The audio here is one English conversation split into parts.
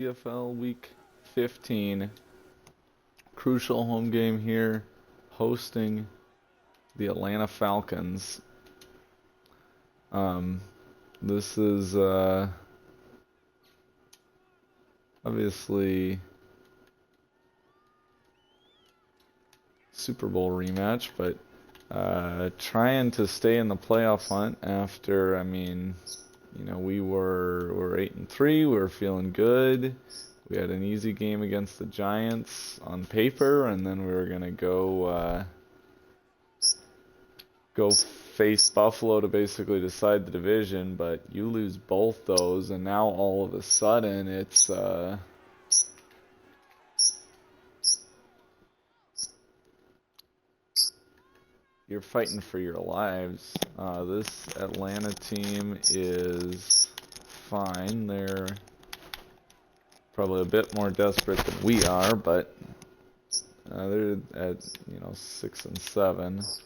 CFL Week 15. Crucial home game here, hosting the Atlanta Falcons. This is obviously Super Bowl rematch, but trying to stay in the playoff hunt after, we were 8-3, we were feeling good. We had an easy game against the Giants on paper, and then we were gonna go face Buffalo to basically decide the division, but you lose both those, and now all of a sudden it's you're fighting for your lives. This Atlanta team is fine. They're probably a bit more desperate than we are, but they're at 6-7,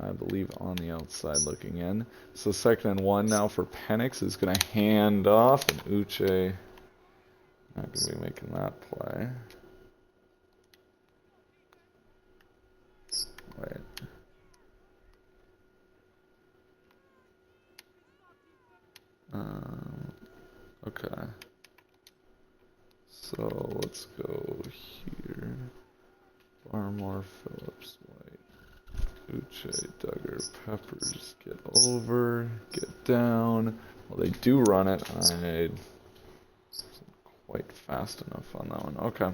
I believe, on the outside looking in. So 2nd and 1 now for Penix, is going to hand off, and Uche not going to be making that play. Wait. Okay. So let's go here. Barmore, Phillips, White, Uche, Duggar, Peppers, get over, get down. Well, they do run it. I wasn't quite fast enough on that one. Okay.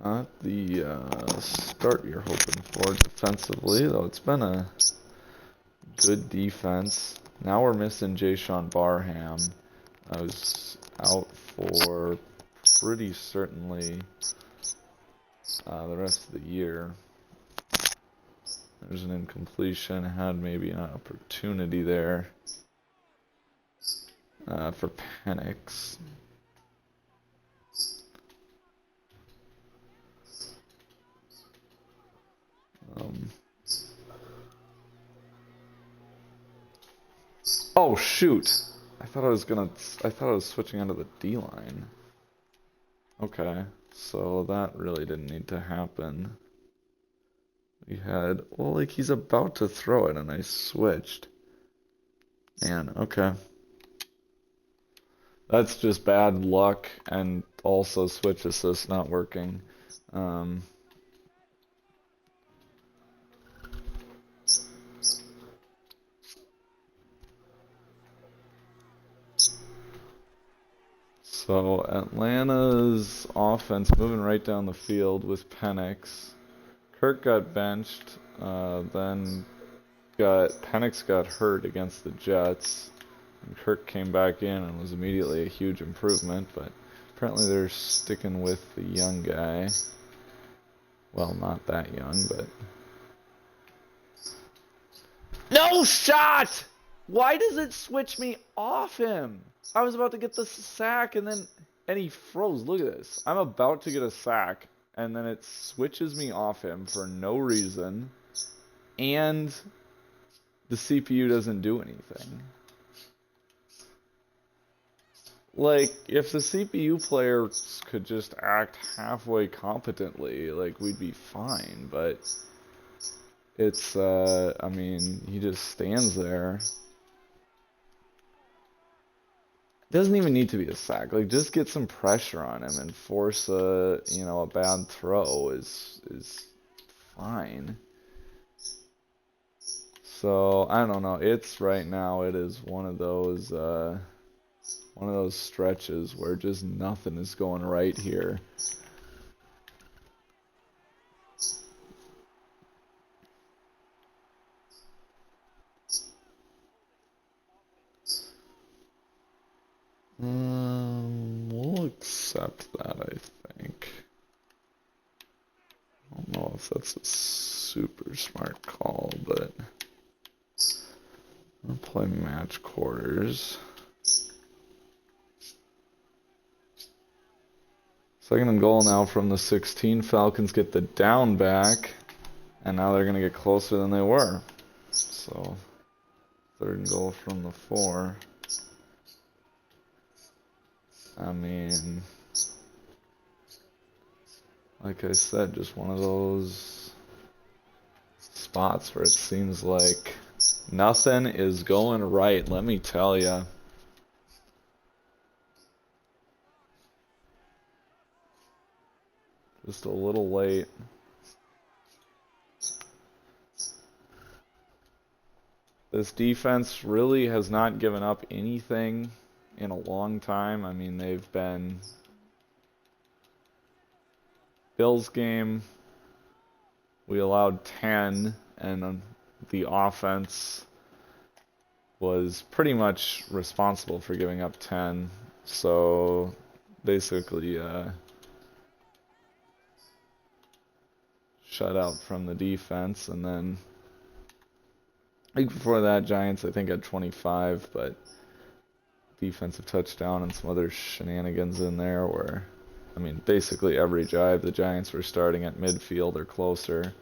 Not the start you're hoping for defensively, though it's been a good defense. Now we're missing Jayshawn Barham. I was out for pretty certainly the rest of the year. There's an incompletion. Had maybe an opportunity there for Penix. Oh shoot! I thought I was switching onto the D line. Okay, so that really didn't need to happen. We had, well, like, he's about to throw it and I switched. Man, okay. That's just bad luck, and also switch assist not working. So Atlanta's offense moving right down the field with Penix. Kirk got benched, then Penix got hurt against the Jets, and Kirk came back in and was immediately a huge improvement, but apparently they're sticking with the young guy. Well, not that young, but... No shot! Why does it switch me off him? I was about to get the sack, and he froze. Look at this. I'm about to get a sack, and then it switches me off him for no reason, and the CPU doesn't do anything. Like, if the CPU players could just act halfway competently, like, we'd be fine, but it's, he just stands there. Doesn't even need to be a sack. Like, just get some pressure on him and force a bad throw is fine. So I don't know. It's right now. It is one of those stretches where just nothing is going right here. We'll accept that, I think. I don't know if that's a super smart call, but I'll play match quarters. 2nd and goal now from the 16. Falcons get the down back, and now they're going to get closer than they were. So 3rd and goal from the 4. I mean, like I said, just one of those spots where it seems like nothing is going right, let me tell ya. Just a little late. This defense really has not given up anything in a long time. I mean, they've been... Bills game, we allowed 10, and the offense was pretty much responsible for giving up 10. So basically shut out from the defense. And then I think before that, Giants I think had 25, but defensive touchdown and some other shenanigans in there where, I mean, basically every drive the Giants were starting at midfield or closer.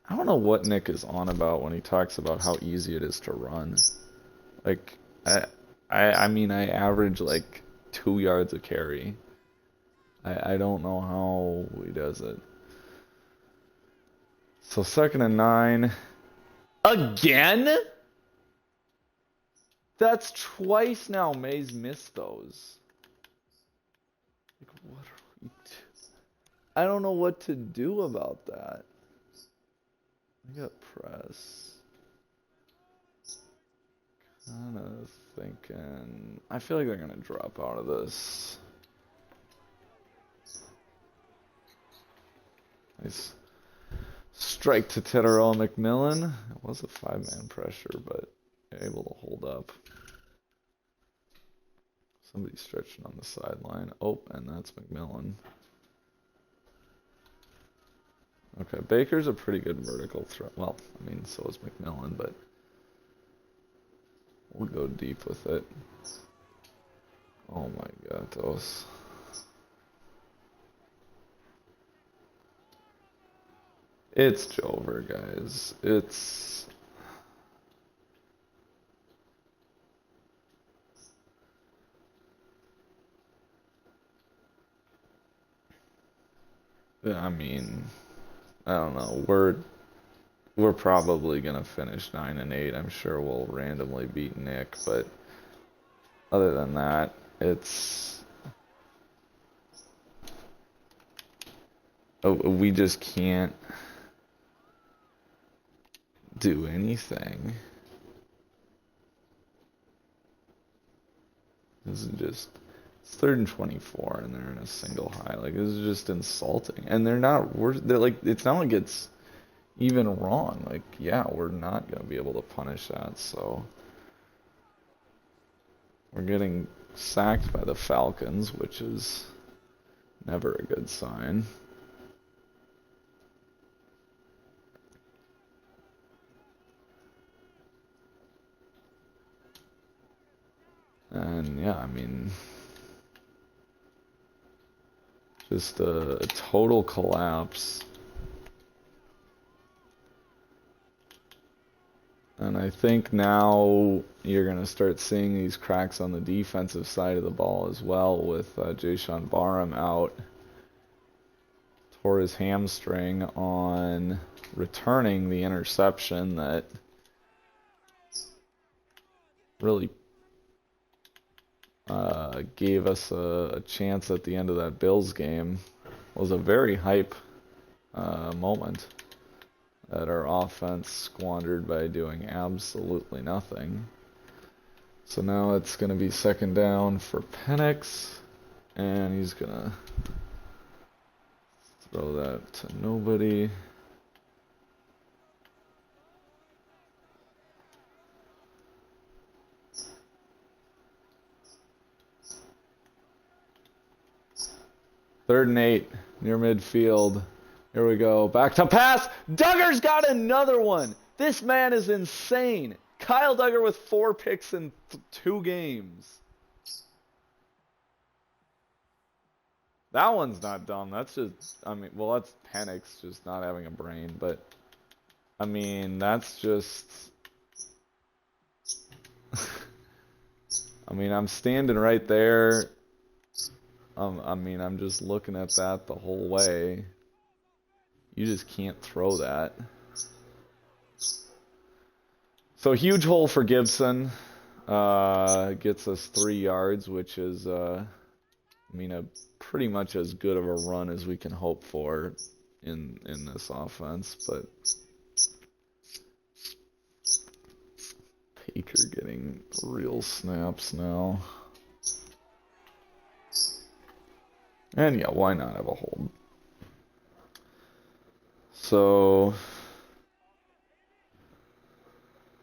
I don't know what Nick is on about when he talks about how easy it is to run. Like, I mean, I average like 2 yards a carry. I don't know how he does it. So 2nd and 9. Again? That's twice now Mays missed those. Like, what are we I don't know what to do about that. I got press. Kind of thinking... I feel like they're going to drop out of this. Nice strike to Tedderall McMillan. It was a 5-man pressure, but able to hold up. Somebody stretching on the sideline. Oh, and that's McMillan. Okay, Baker's a pretty good vertical threat. Well, I mean, so is McMillan, but we'll go deep with it. Oh my God, those. It's over, guys. It's... I mean, I don't know. We're probably gonna finish 9 and 8. I'm sure we'll randomly beat Nick, but other than that, it's we just can't do anything. This is just, it's 3rd and 24 and they're in a single high. Like, this is just insulting. And they're like, it's not like it's even wrong. Like, yeah, we're not going to be able to punish that. So we're getting sacked by the Falcons, which is never a good sign. And yeah, I mean, just a total collapse. And I think now you're going to start seeing these cracks on the defensive side of the ball as well, with Jason Barham out. Tore his hamstring on returning the interception that really gave us a chance at the end of that Bills game. It was a very hype moment that our offense squandered by doing absolutely nothing. So now it's going to be 2nd down for Penix, and he's going to throw that to nobody. Third and 8, near midfield. Here we go. Back to pass. Duggar's got another one. This man is insane. Kyle Duggar with 4 picks in 2 games. That one's not dumb. That's just, I mean, well, that's Penix just not having a brain. But, I mean, that's just... I mean, I'm standing right there. I mean, I'm just looking at that the whole way. You just can't throw that. So huge hole for Gibson. Gets us 3 yards, which is, I mean, pretty much as good of a run as we can hope for in this offense. But Baker getting real snaps now. And yeah, why not have a hold? So,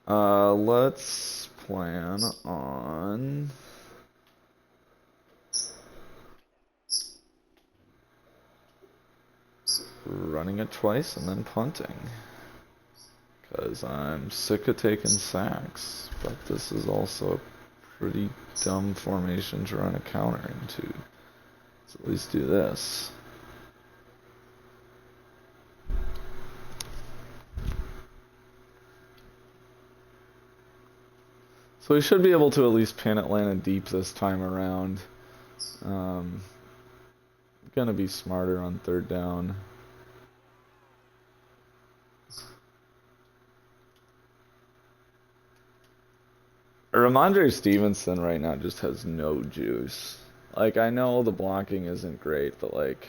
let's plan on running it twice and then punting. Because I'm sick of taking sacks. But this is also a pretty dumb formation to run a counter into. Let's at least do this. So we should be able to at least pin Atlanta deep this time around. Gonna be smarter on 3rd down. Ramondre Stevenson right now just has no juice. Like, I know the blocking isn't great, but like...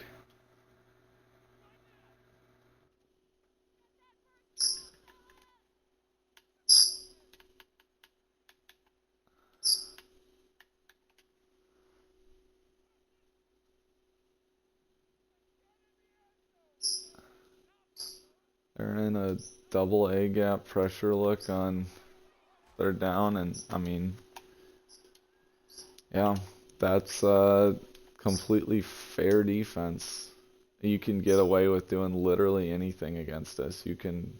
They're in a double A gap pressure look on 3rd down, and I mean, yeah, that's completely fair defense. You can get away with doing literally anything against us. You can,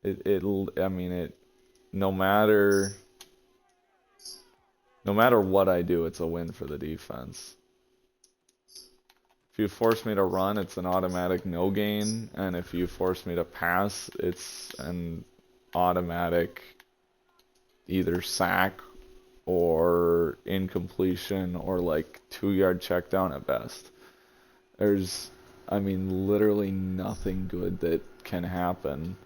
I mean, no matter what I do, it's a win for the defense. If you force me to run, it's an automatic no gain, and if you force me to pass, it's an automatic either sack or incompletion or like 2-yard check down at best. There's, I mean, literally nothing good that can happen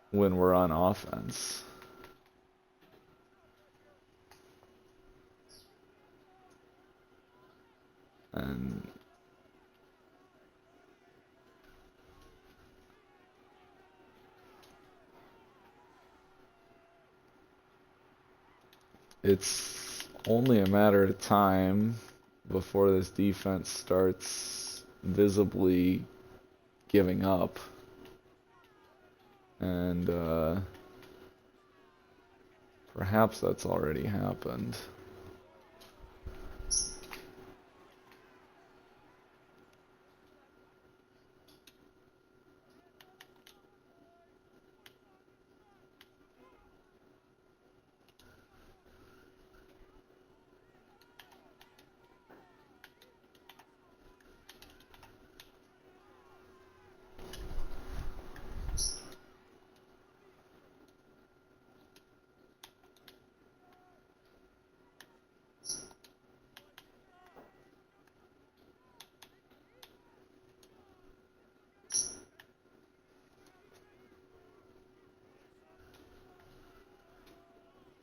when we're on offense. And it's only a matter of time before this defense starts visibly giving up. And perhaps that's already happened.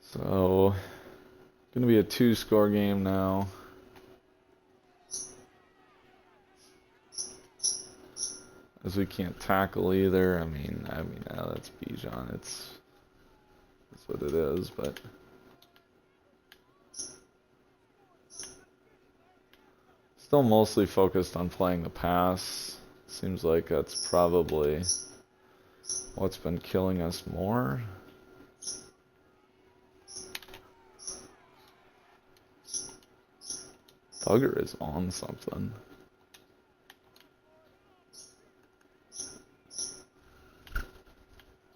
So, gonna be a 2-score game now. As we can't tackle either. I mean, that's Bijan. That's what it is, but still mostly focused on playing the pass. Seems like that's probably what's been killing us more. Thugger is on something.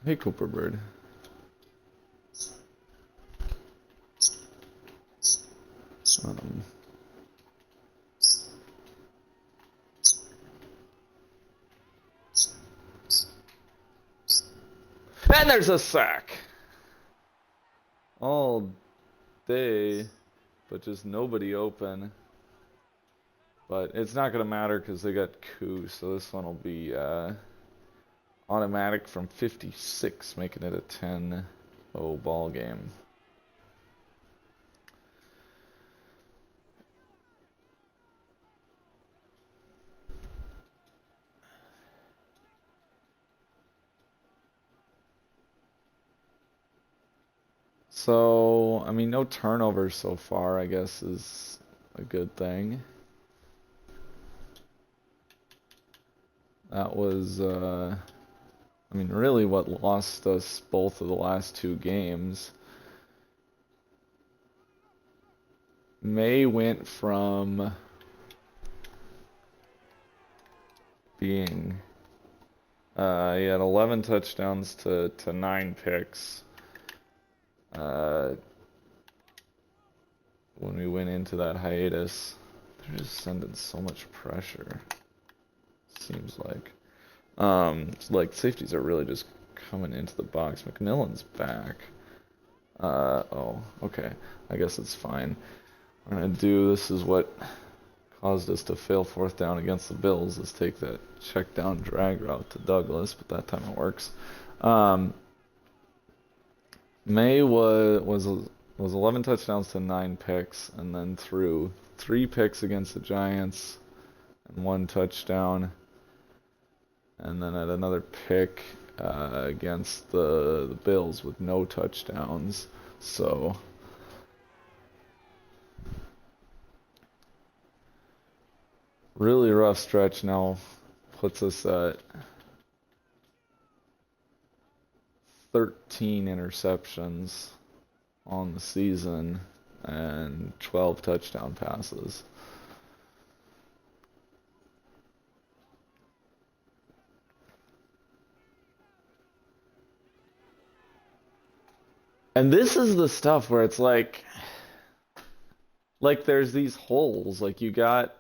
Hey, Cooper Bird. And there's a sack. All day, but just nobody open. But it's not going to matter because they got coup, so this one will be automatic from 56, making it a 10-0 ball game. So, I mean, no turnovers so far, I guess, is a good thing. That was, I mean, really what lost us both of the last 2 games. May went from being, he had 11 touchdowns to 9 picks. When we went into that hiatus, they're just sending so much pressure. Seems like, safeties are really just coming into the box. McMillan's back. Oh, okay. I guess it's fine. We're gonna do. This is what caused us to fail 4th down against the Bills. Is take that check down drag route to Douglas, but that time it works. May was 11 touchdowns to 9 picks, and then threw 3 picks against the Giants and 1 touchdown, and then had another pick against the Bills with no touchdowns. So really rough stretch now, puts us at 13 interceptions on the season and 12 touchdown passes. And this is the stuff where it's like there's these holes. Like you got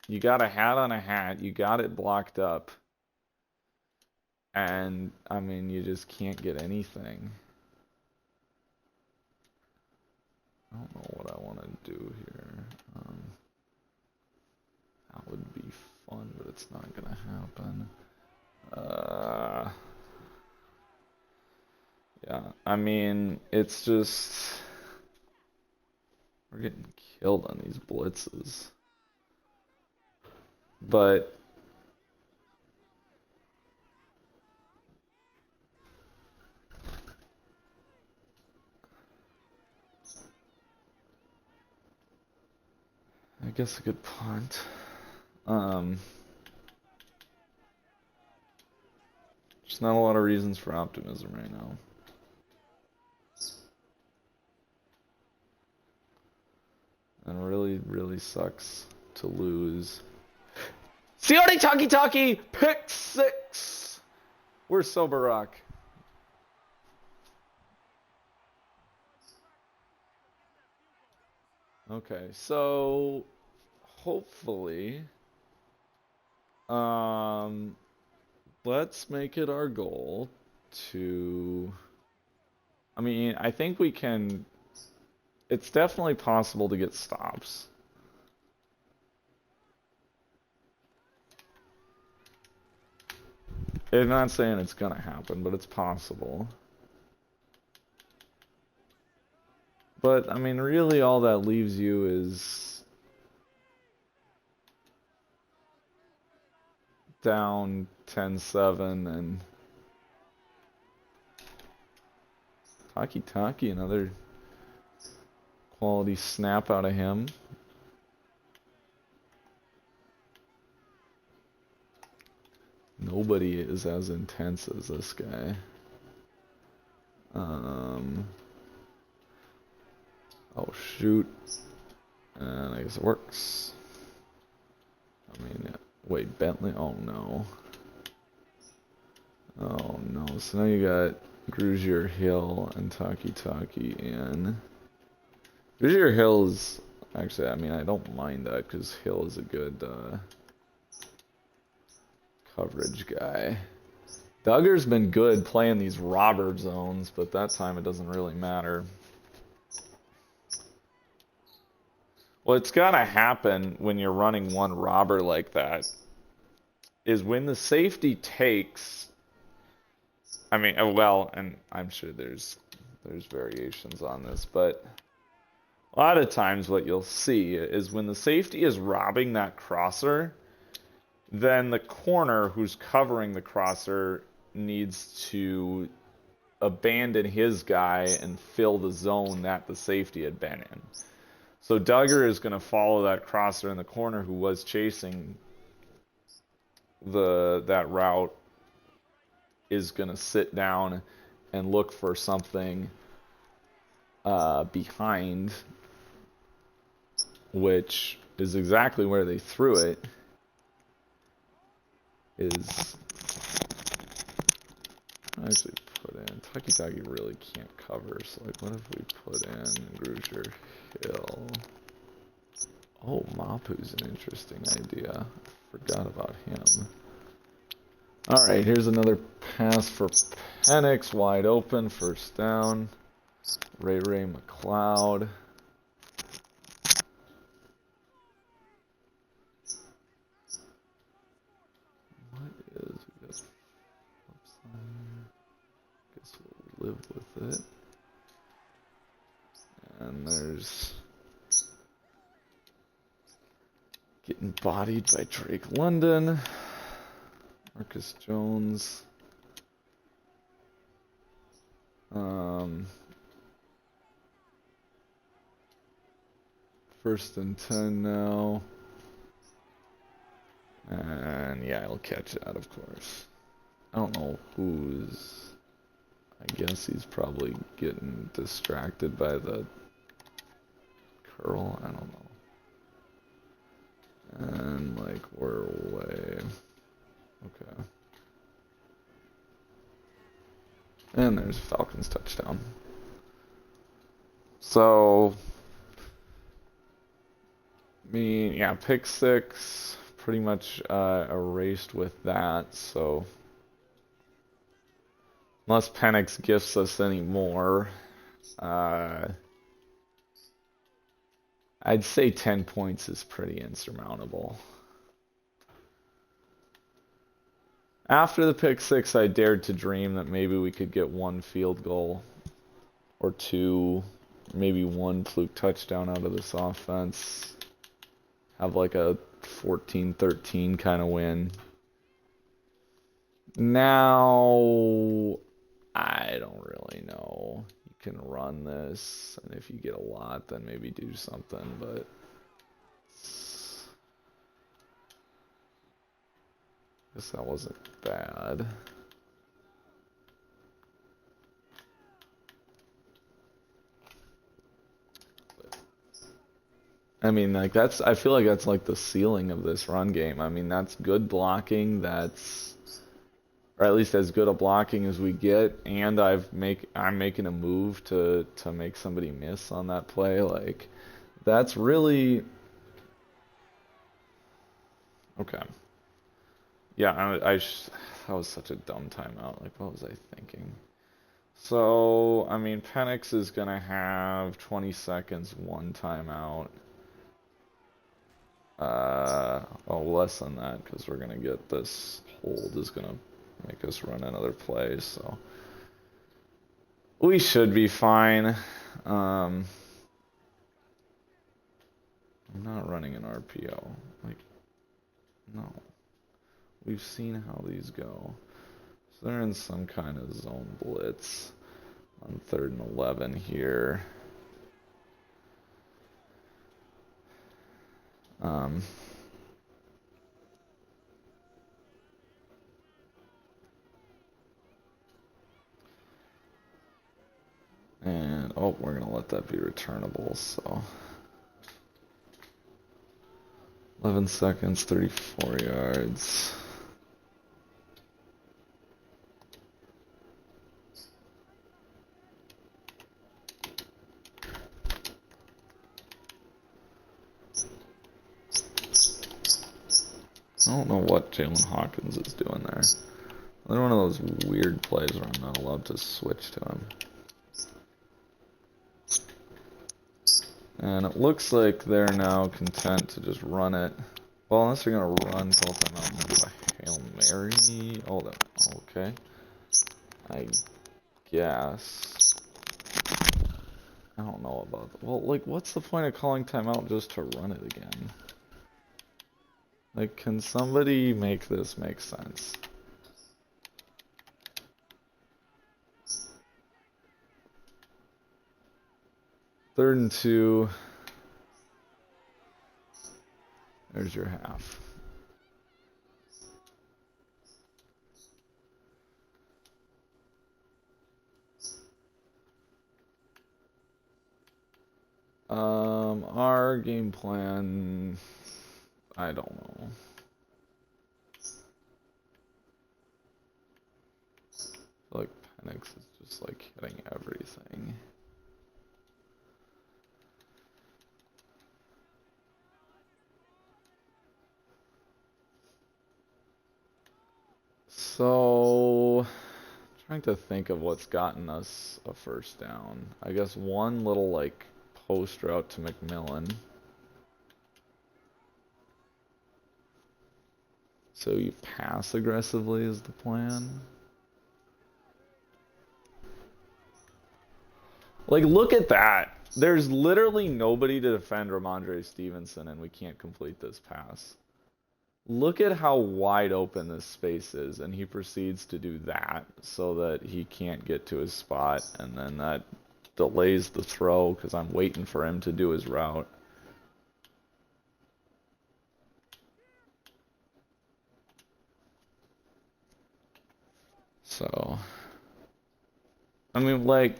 a hat on a hat, you got it blocked up. And I mean, you just can't get anything. I don't know what I want to do here. That would be fun, but it's not gonna happen. Yeah, I mean, it's just we're getting killed on these blitzes. But I guess a good punt. Just not a lot of reasons for optimism right now. And really, really sucks to lose. Sione Taki pick 6. We're sober rock. Okay, so hopefully, let's make it our goal to. I mean, I think we can. It's definitely possible to get stops. I'm not saying it's gonna happen, but it's possible. But, I mean, really all that leaves you is down 10-7 and Taki, another quality snap out of him. Nobody is as intense as this guy. Oh shoot. And I guess it works. I mean, wait, Bentley? Oh no. Oh no. So now you got Grugier Hill and Taki in. Grugier Hill is actually, I mean, I don't mind that because Hill is a good coverage guy. Duggar's been good playing these robber zones, but that time it doesn't really matter. What's gotta happen when you're running one robber like that is when the safety takes, I mean, well, and I'm sure there's variations on this, but a lot of times what you'll see is when the safety is robbing that crosser, then the corner who's covering the crosser needs to abandon his guy and fill the zone that the safety had been in. So Duggar is going to follow that crosser in the corner who was chasing that route, is going to sit down and look for something behind, which is exactly where they threw it. Is actually put in Taki really can't cover, so like what if we put in Gruzier Hill? Oh, Mapu's an interesting idea. Forgot about him. Alright, here's another pass for Penix, wide open, first down. Ray McLeod. What is, we got flips on here. Guess we'll live with it. And there's getting bodied by Drake London. Marcus Jones. First and 10 now. And yeah, I'll catch that, of course. I don't know who's... I guess he's probably getting distracted by the curl. I don't know. And like we're away. Okay. And there's Falcons touchdown. So, yeah, pick six, pretty much erased with that. So, unless Penix gifts us any more, I'd say 10 points is pretty insurmountable. After the pick six, I dared to dream that maybe we could get one field goal or two, maybe one fluke touchdown out of this offense. Have like a 14-13 kind of win. Now, I don't really know. You can run this, and if you get a lot, then maybe do something, but... guess that wasn't bad. I mean, like I feel like that's like the ceiling of this run game. I mean, that's good blocking. That's, or at least as good a blocking as we get. And I'm making a move to make somebody miss on that play. Like, that's really okay. Yeah, that was such a dumb timeout. Like, what was I thinking? So, I mean, Penix is going to have 20 seconds, one timeout. Oh, less than that, because we're going to get this hold is going to make us run another play, so we should be fine. I'm not running an RPO. Like, no. We've seen how these go. So they're in some kind of zone blitz on 3rd and 11 here. And, oh, we're going to let that be returnable, so. 11 seconds, 34 yards. I don't know what Jalen Hawkins is doing there. Another one of those weird plays where I'm not allowed to switch to him. And it looks like they're now content to just run it. Well, unless they're going to run call timeout and do a Hail Mary. Oh, okay. I guess. I don't know about that. Well, like, what's the point of calling timeout just to run it again? Like, can somebody make this make sense? Third and 2. There's your half. Our game plan, I don't know. I feel like Penix is just like hitting everything. So, trying to think of what's gotten us a first down. I guess one little like post route to McMillan. So you pass aggressively is the plan. Like, look at that. There's literally nobody to defend Ramondre Stevenson, and we can't complete this pass. Look at how wide open this space is, and he proceeds to do that so that he can't get to his spot, and then that delays the throw because I'm waiting for him to do his route. So, I mean, like,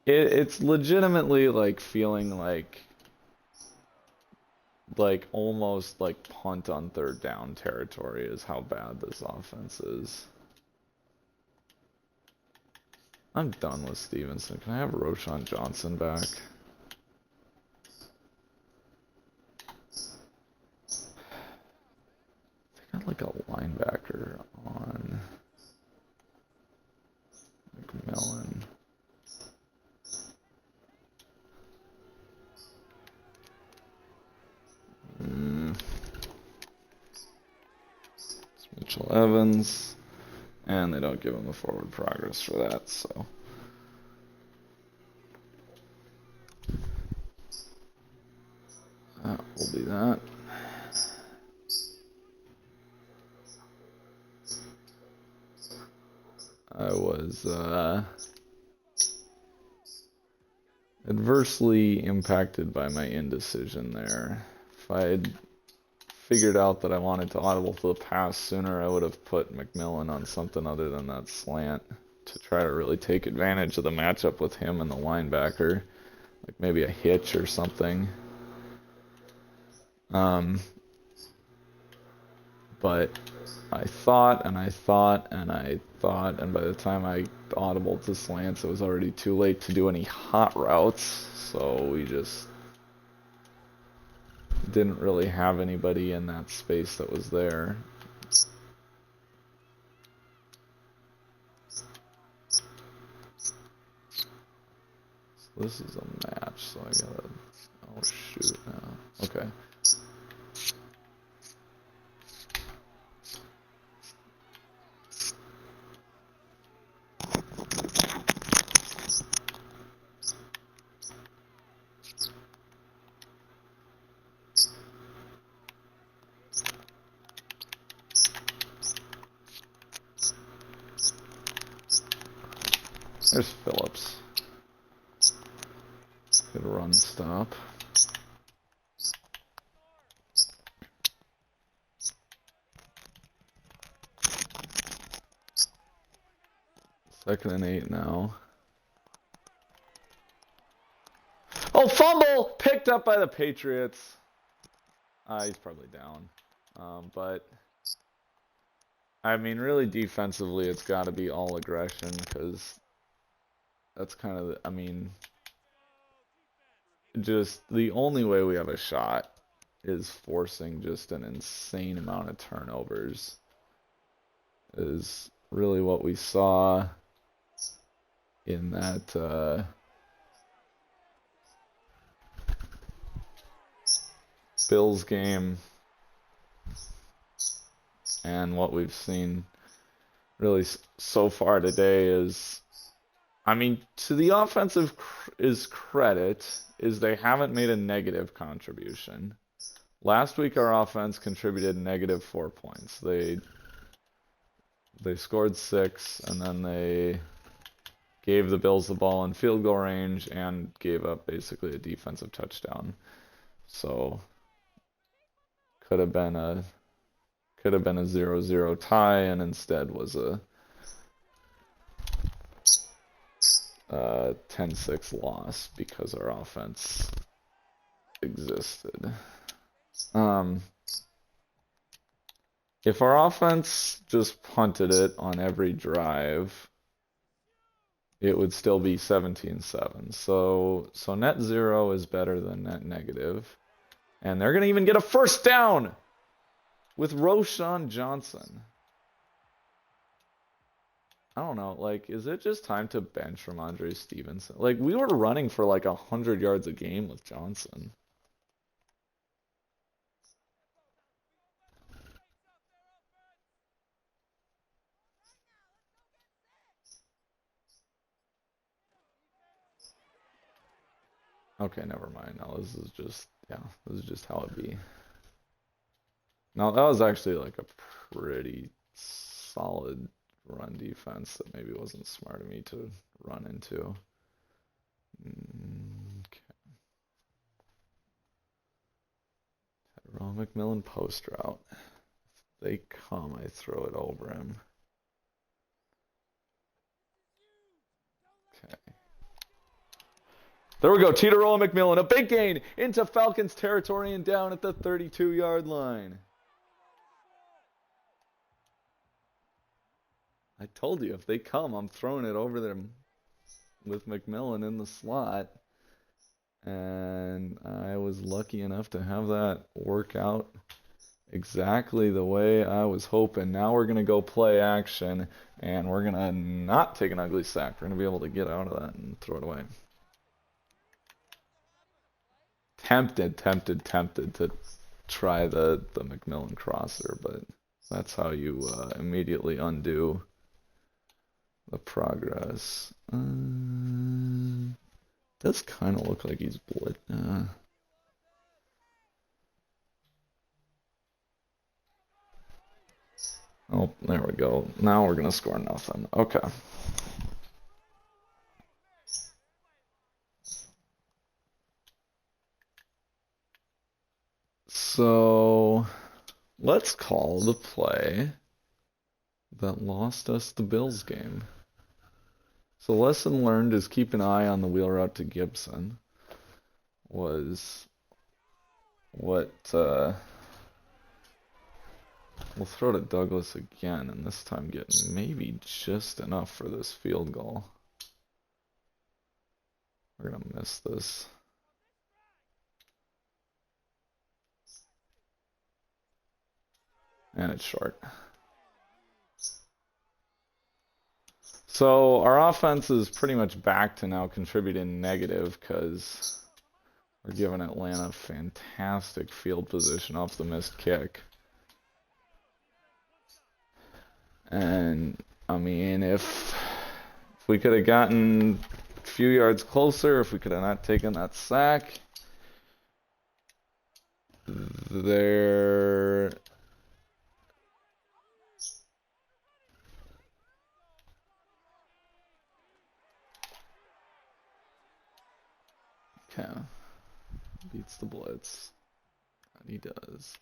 it's legitimately like feeling like almost like punt on third down territory is how bad this offense is. I'm done with Stevenson. Can I have Roshan Johnson back? They got like a linebacker on McMillan. It's Mitchell Evans. And they don't give him the forward progress for that, so. That will be that. I was adversely impacted by my indecision there. If I had figured out that I wanted to audible to the pass sooner, I would have put McMillan on something other than that slant to try to really take advantage of the matchup with him and the linebacker. Like maybe a hitch or something. But I thought, and I thought, and I thought, and by the time I audibled to slants, it was already too late to do any hot routes, so we just didn't really have anybody in that space that was there. So this is a match, so I gotta, oh shoot now, okay. There's Phillips. Good run stop. Second and 8 now. Oh, fumble! Picked up by the Patriots. He's probably down. But, I mean, really defensively, it's got to be all aggression because that's kind of, I mean, just the only way we have a shot is forcing just an insane amount of turnovers. Is really what we saw in that Bills game and what we've seen really so far today is, I mean, to the offensive is credit is they haven't made a negative contribution. Last week our offense contributed -4 points. They scored 6 and then they gave the Bills the ball in field goal range and gave up basically a defensive touchdown. So could have been a 0-0 tie, and instead was a 10-6 loss because our offense existed. If our offense just punted it on every drive, it would still be 17-7. So net 0 is better than net negative. And they're going to even get a first down with Roschon Johnson. I don't know, like, is it just time to bench Ramondre Stevenson? Like, we were running for like 100 yards a game with Johnson. Okay, never mind. Now this is just, yeah, this is just how it be. Now that was actually like a pretty solid run defense that maybe wasn't smart of me to run into. Okay. Tyrell McMillan post route. If they come, I throw it over him. Okay. There we go. Titarola McMillan, a big gain into Falcons territory and down at the 32-yard line. I told you, if they come, I'm throwing it over them with McMillan in the slot. And I was lucky enough to have that work out exactly the way I was hoping. Now we're going to go play action, and we're going to not take an ugly sack. We're going to be able to get out of that and throw it away. Tempted to try the McMillan crosser, but that's how you immediately undo the progress. Does kind of look like he's blitz. Oh, there we go. Now we're gonna score nothing. Okay. So let's call the play that lost us the Bills game. So lesson learned is keep an eye on the wheel route to Gibson. Was what we'll throw to Douglas again, and this time get maybe just enough for this field goal. We're gonna miss this. And it's short. So our offense is pretty much back to now contributing negative because we're giving Atlanta fantastic field position off the missed kick. And I mean, if we could have gotten a few yards closer, if we could have not taken that sack, there. Okay. Beats the blitz. And he does.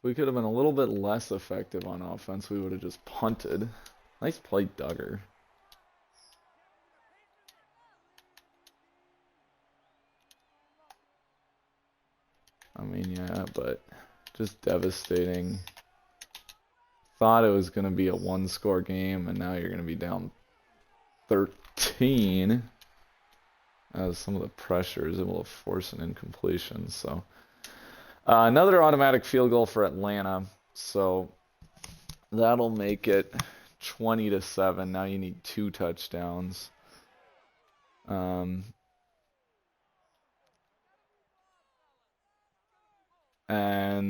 We could have been a little bit less effective on offense. We would have just punted. Nice play, Duggar. I mean, yeah, but just devastating. Thought it was going to be a one-score game, and now you're going to be down 13. As some of the pressure is able to force an incompletion. So another automatic field goal for Atlanta. So that'll make it 20-7. Now you need 2 touchdowns. And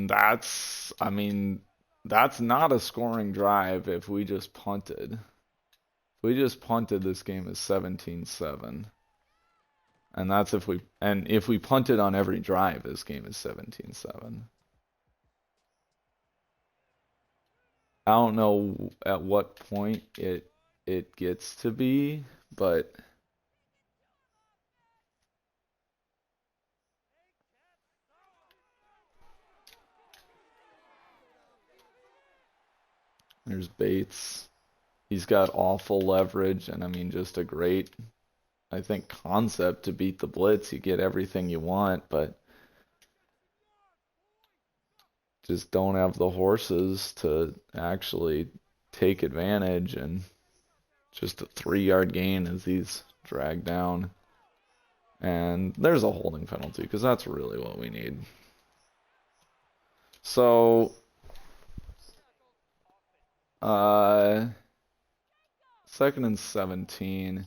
that's, I mean, that's not a scoring drive if we just punted. If we just punted, this game is 17-7. And that's if we punted on every drive, this game is 17-7. I don't know at what point it gets to be, but there's Bates. He's got awful leverage, and I mean, just a great, I think, concept to beat the blitz. You get everything you want, but just don't have the horses to actually take advantage, and just a 3-yard gain as he's dragged down. And there's a holding penalty, because that's really what we need. So, 2nd and 17.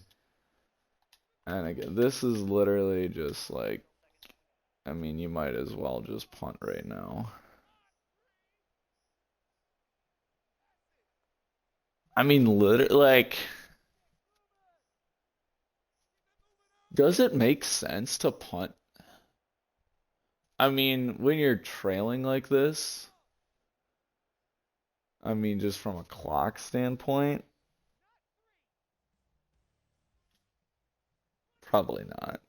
And again, this is literally just like, I mean, you might as well just punt right now. I mean, literally, like, does it make sense to punt? I mean, when you're trailing like this, I mean, just from a clock standpoint, probably not.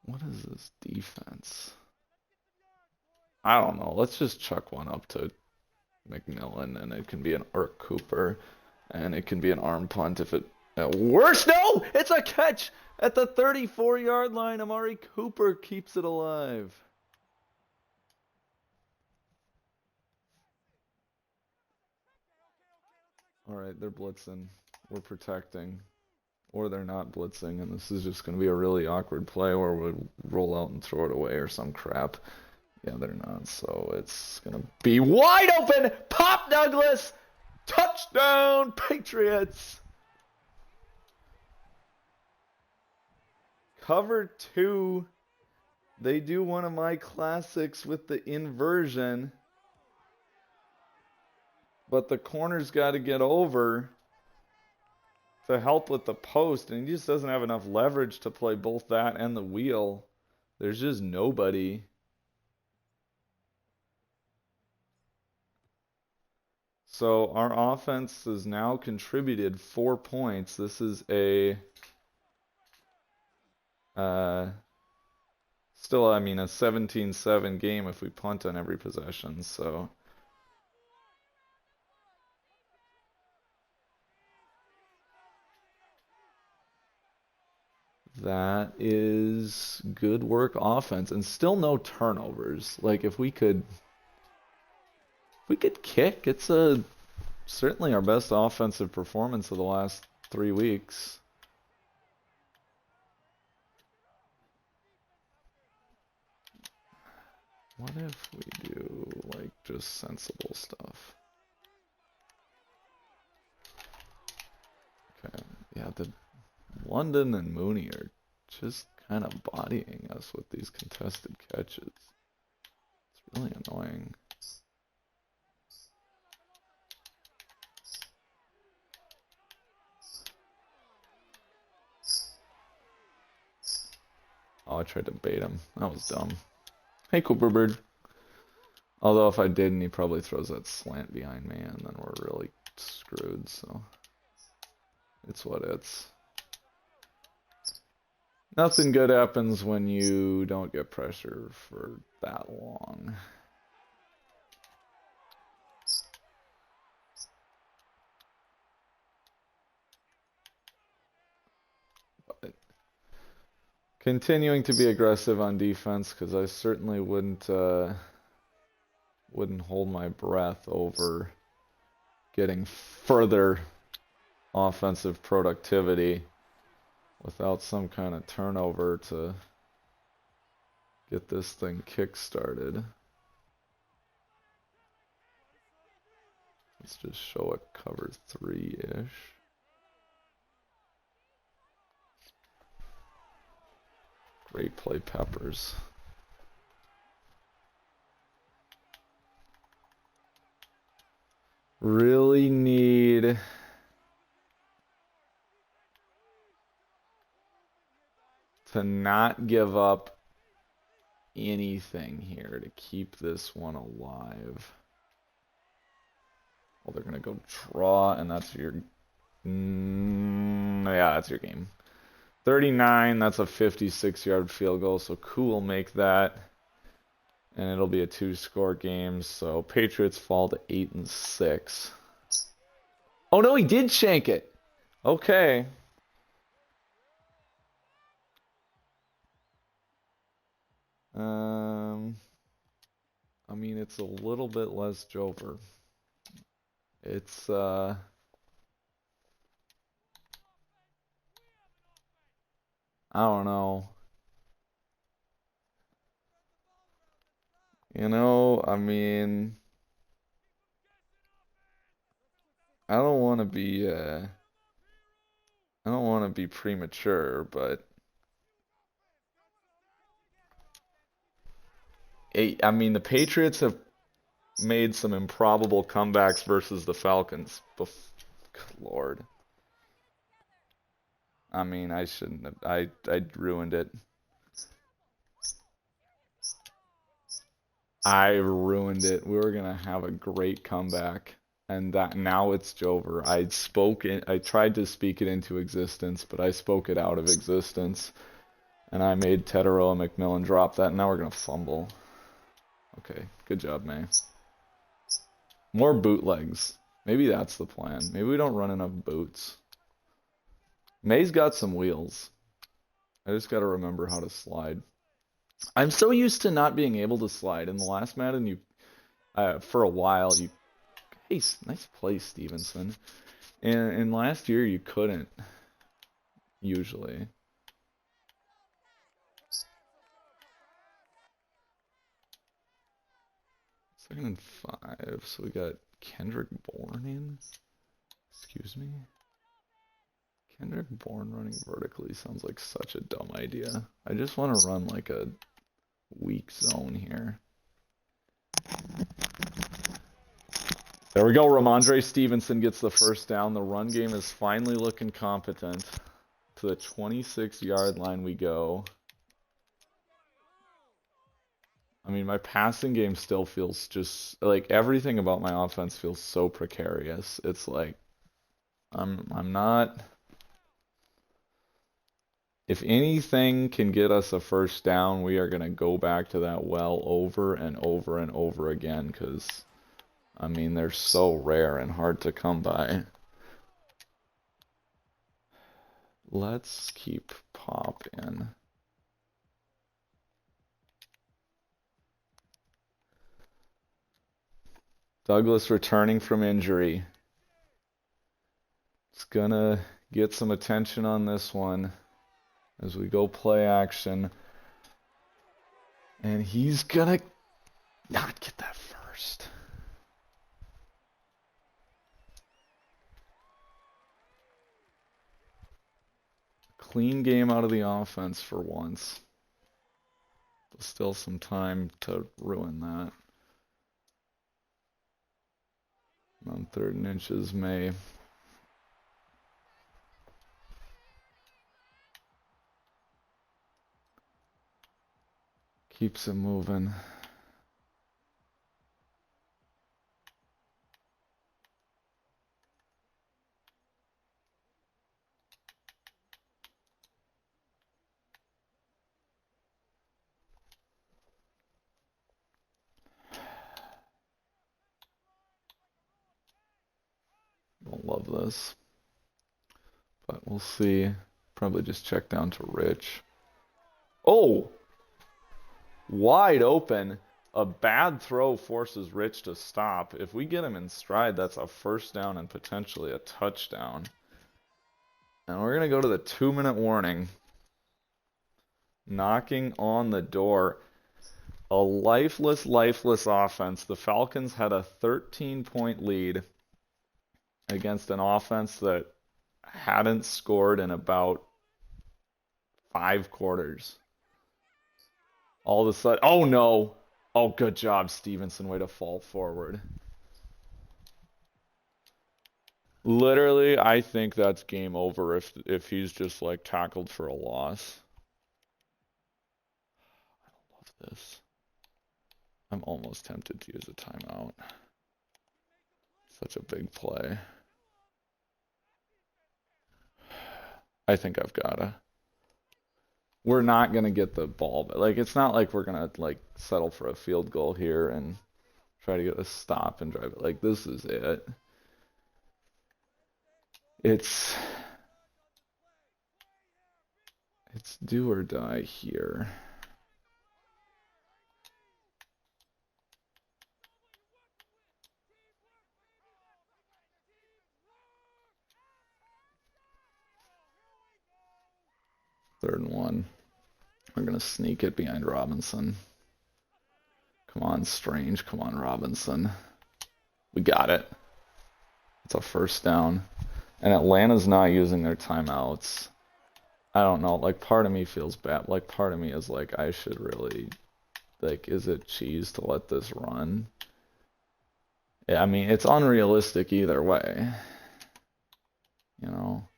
What is this defense? I don't know. Let's just chuck one up to McMillan, and it can be an or Cooper, and it can be an arm punt if it at worst. No, it's a catch at the 34-yard line. Amari Cooper keeps it alive. All right, they're blitzing. We're protecting. Or they're not blitzing, and this is just going to be a really awkward play where we roll out and throw it away or some crap. Yeah, they're not, so it's going to be wide open. Pop Douglas! Touchdown, Patriots! Cover 2. They do one of my classics with the inversion. But the corner's got to get over to help with the post, and he just doesn't have enough leverage to play both that and the wheel. There's just nobody. So our offense has now contributed 4 points. This is a still, I mean, a 17-7 game if we punt on every possession. So that is good work offense, and still no turnovers. Like, if we could kick, it's certainly our best offensive performance of the last 3 weeks. What if we do, like, just sensible stuff? Okay, yeah, the London and Mooney are just kind of bodying us with these contested catches. It's really annoying. Oh, I tried to bait him. That was dumb. Hey, Cooper Bird. Although if I didn't, he probably throws that slant behind me, and then we're really screwed, so it's what it's. Nothing good happens when you don't get pressure for that long. But continuing to be aggressive on defense, because I certainly wouldn't wouldn't hold my breath over getting further offensive productivity without some kind of turnover to get this thing kick-started. Let's just show it cover 3-ish. Great play, Peppers. Really need to not give up anything here to keep this one alive. Well, they're going to go draw, and that's your... yeah, that's your game. 39, that's a 56-yard field goal, so Koo will make that. And it'll be a 2-score game, so Patriots fall to 8-6. Oh, no, he did shank it. Okay. I mean, it's a little bit less Jover. It's, I don't know. You know, I mean, I don't want to be premature, but I mean, the Patriots have made some improbable comebacks versus the Falcons. Good Lord. I mean, I shouldn't have. I ruined it. I ruined it. We were gonna have a great comeback, and that now it's Jover. I tried to speak it into existence, but I spoke it out of existence, and I made Tedero and McMillan drop that. And now we're gonna fumble. Okay, good job, May. More bootlegs. Maybe that's the plan. Maybe we don't run enough boots. May's got some wheels. I just got to remember how to slide. I'm so used to not being able to slide. In the last Madden, for a while, hey, nice play, Stevenson. In last year, you couldn't, usually. Second and 5, so we got Kendrick Bourne in. Excuse me? Kendrick Bourne running vertically sounds like such a dumb idea. I just want to run like a weak zone here. There we go. Ramondre Stevenson gets the first down. The run game is finally looking competent. To the 26-yard line we go. I mean, my passing game still feels just like everything about my offense feels so precarious. It's like I'm not. If anything can get us a first down, we are going to go back to that well over and over and over again because, I mean, they're so rare and hard to come by. Let's keep Pop in. Douglas returning from injury. It's going to get some attention on this one. As we go play action. And he's gonna not get that first. Clean game out of the offense for once. There's still some time to ruin that. On 3rd and inches, May. Keeps it moving. Don't love this. But we'll see. Probably just check down to Rich. Oh! Wide open. a bad throw forces Rich to stop. If we get him in stride, that's a first down and potentially a touchdown. And we're going to go to the 2-minute warning. Knocking on the door. A lifeless offense. The Falcons had a 13-point lead against an offense that hadn't scored in about 5 quarters. All of a sudden, oh no! Oh, good job, Stevenson. Way to fall forward. Literally, I think that's game over if he's just like tackled for a loss. I love this. I'm almost tempted to use a timeout. Such a big play. I think I've gotta. We're not gonna get the ball, but like it's not like we're gonna like settle for a field goal here and try to get a stop and drive it. Like this is it. It's do or die here. Third and 1. We're going to sneak it behind Robinson. Come on, Strange. Come on, Robinson. We got it. It's a first down. And Atlanta's not using their timeouts. I don't know. Like, part of me feels bad. Like, part of me is like, I should really... Like, is it cheese to let this run? Yeah, I mean, it's unrealistic either way. You know?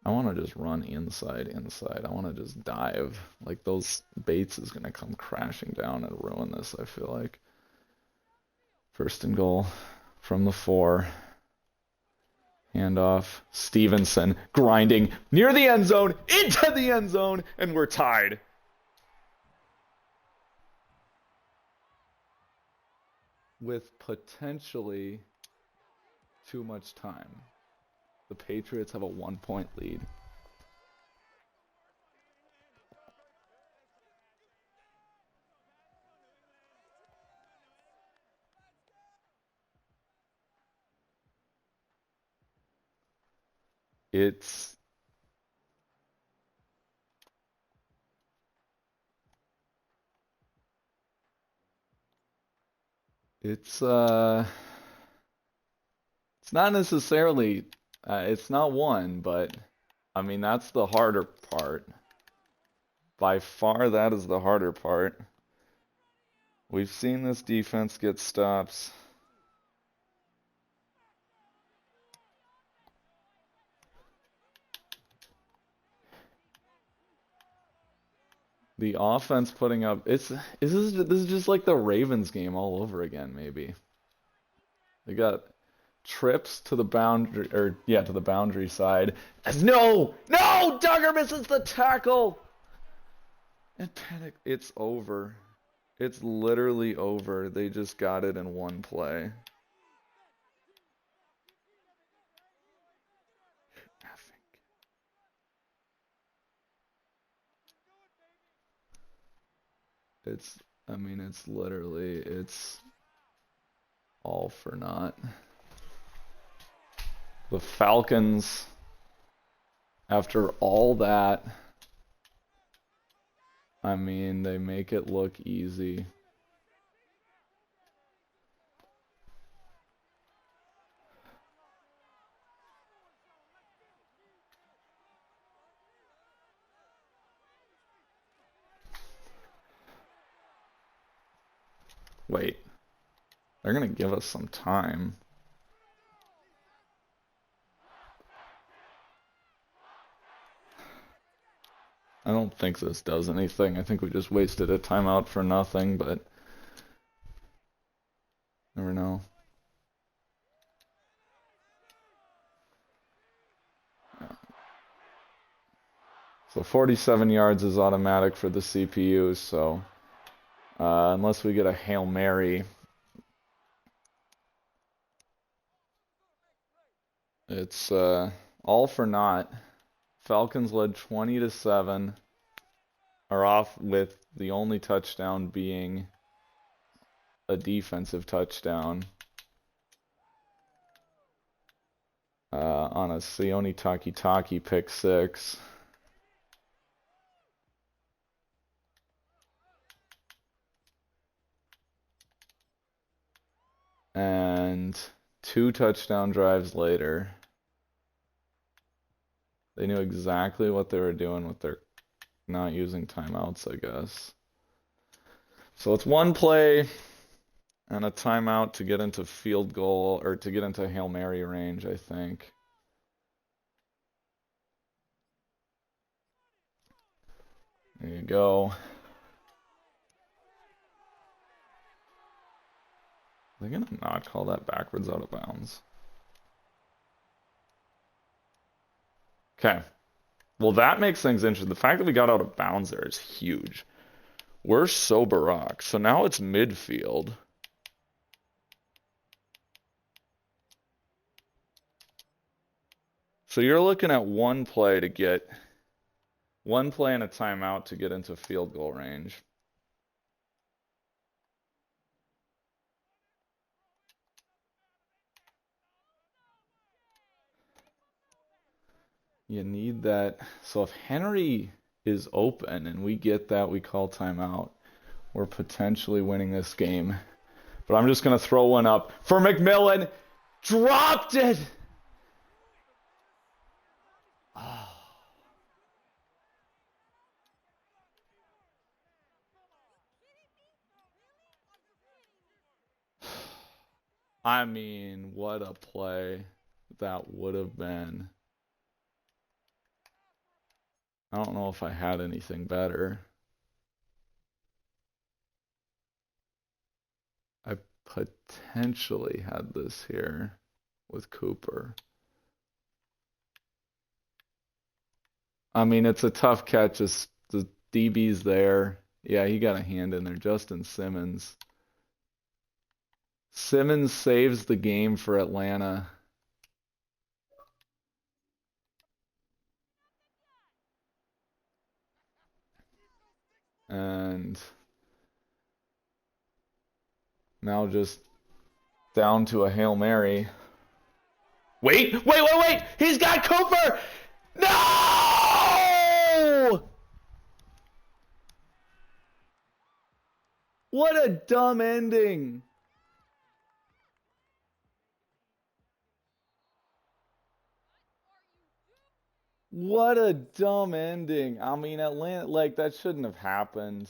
I want to just run inside. I want to just dive. Like, those Bates is going to come crashing down and ruin this, I feel like. First and goal from the 4. Handoff. Stevenson grinding near the end zone, into the end zone, and we're tied. With potentially too much time. The Patriots have a 1-point lead. It's not necessarily it's not one, but I mean that's the harder part. By far that is the harder part. We've seen this defense get stops. The offense putting up this is just like the Ravens game all over again, maybe. They got trips to the boundary to the boundary side. No! Duggar misses the tackle! And panic, it's over. It's literally over. They just got it in one play. It's literally, it's all for naught. The Falcons, after all that, I mean, they make it look easy. Wait, they're gonna give us some time. I don't think this does anything. I think we just wasted a timeout for nothing, but never know. So 47 yards is automatic for the CPU, so unless we get a Hail Mary, it's all for naught. Falcons led 20-7, are off with the only touchdown being a defensive touchdown on a Sione Takitaki pick six. And 2 touchdown drives later, they knew exactly what they were doing with their not using timeouts, I guess. So it's 1 play and a timeout to get into field goal, or to get into Hail Mary range, I think. There you go. They're gonna not call that backwards out of bounds. Okay. Well, that makes things interesting. The fact that we got out of bounds there is huge. We're so Barack. So now it's midfield. So you're looking at 1 play to get 1 play and a timeout to get into field goal range. You need that. So if Henry is open and we get that, we call timeout, we're potentially winning this game. But I'm just going to throw one up for McMillan. Dropped it! Oh. I mean, what a play that would have been. I don't know if I had anything better. I potentially had this here with Cooper. I mean, it's a tough catch. Just the DB's there. Yeah, he got a hand in there. Justin Simmons. Simmons saves the game for Atlanta. And now just down to a Hail Mary. Wait! He's got Cooper! No! What a dumb ending. What a dumb ending. I mean, Atlanta, like, that shouldn't have happened.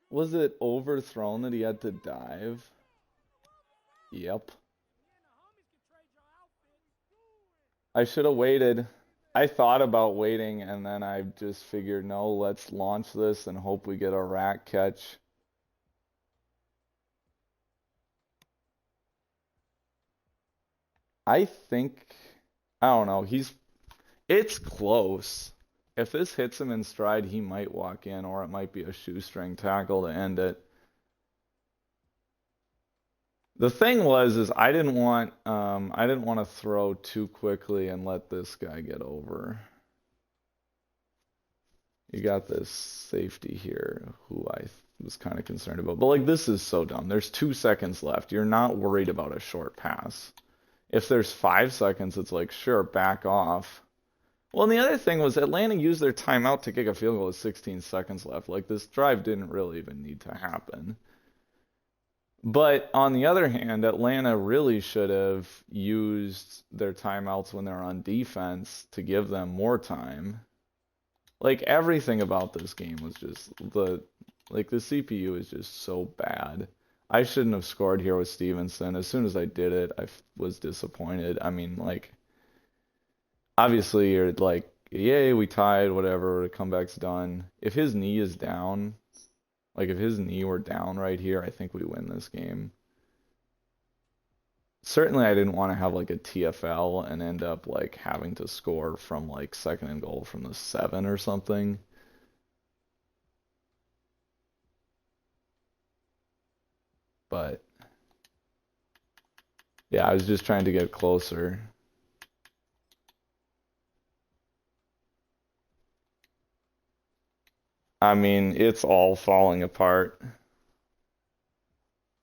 Was it overthrown that he had to dive? Yep. I should have waited. I thought about waiting, and then I just figured, no, let's launch this and hope we get a rack catch. I think, I don't know, it's close. If this hits him in stride, he might walk in, or it might be a shoestring tackle to end it. The thing is I didn't want to throw too quickly and let this guy get over. You got this safety here, who I was kind of concerned about. But, like, this is so dumb. There's 2 seconds left. You're not worried about a short pass. If there's 5 seconds, it's like, sure, back off. Well, and the other thing was Atlanta used their timeout to kick a field goal with 16 seconds left. Like, this drive didn't really even need to happen. But on the other hand, Atlanta really should have used their timeouts when they're on defense to give them more time. Like, everything about this game was just the CPU is just so bad. I shouldn't have scored here with Stevenson. As soon as I did it, I was disappointed. I mean, like, obviously you're like, yay, we tied, whatever, the comeback's done. If his knee is down, like if his knee were down right here, I think we win this game. Certainly I didn't want to have like a TFL and end up like having to score from like 2nd and goal from the 7 or something. But yeah, I was just trying to get closer. I mean, it's all falling apart.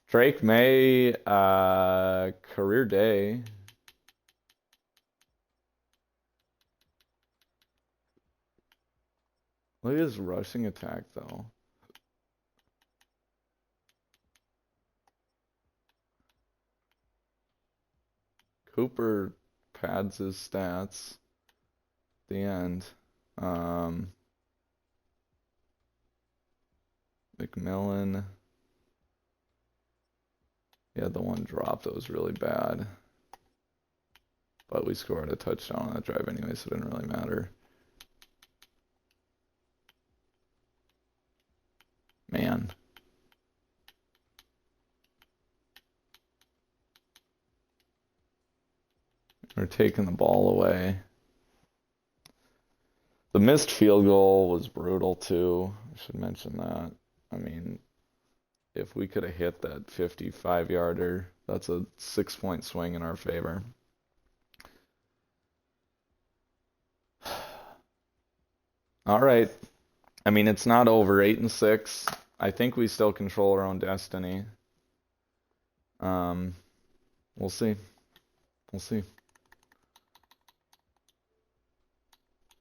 Drake May, career day. Look at his rushing attack, though. Cooper pads his stats at the end. McMillan. Yeah, the one drop that was really bad. But we scored a touchdown on that drive anyway, so it didn't really matter. Man. We're taking the ball away. The missed field goal was brutal too. I should mention that. I mean, if we could have hit that 55-yarder, that's a 6-point swing in our favor. All right. I mean, it's not over. 8-6. I think we still control our own destiny. We'll see. We'll see.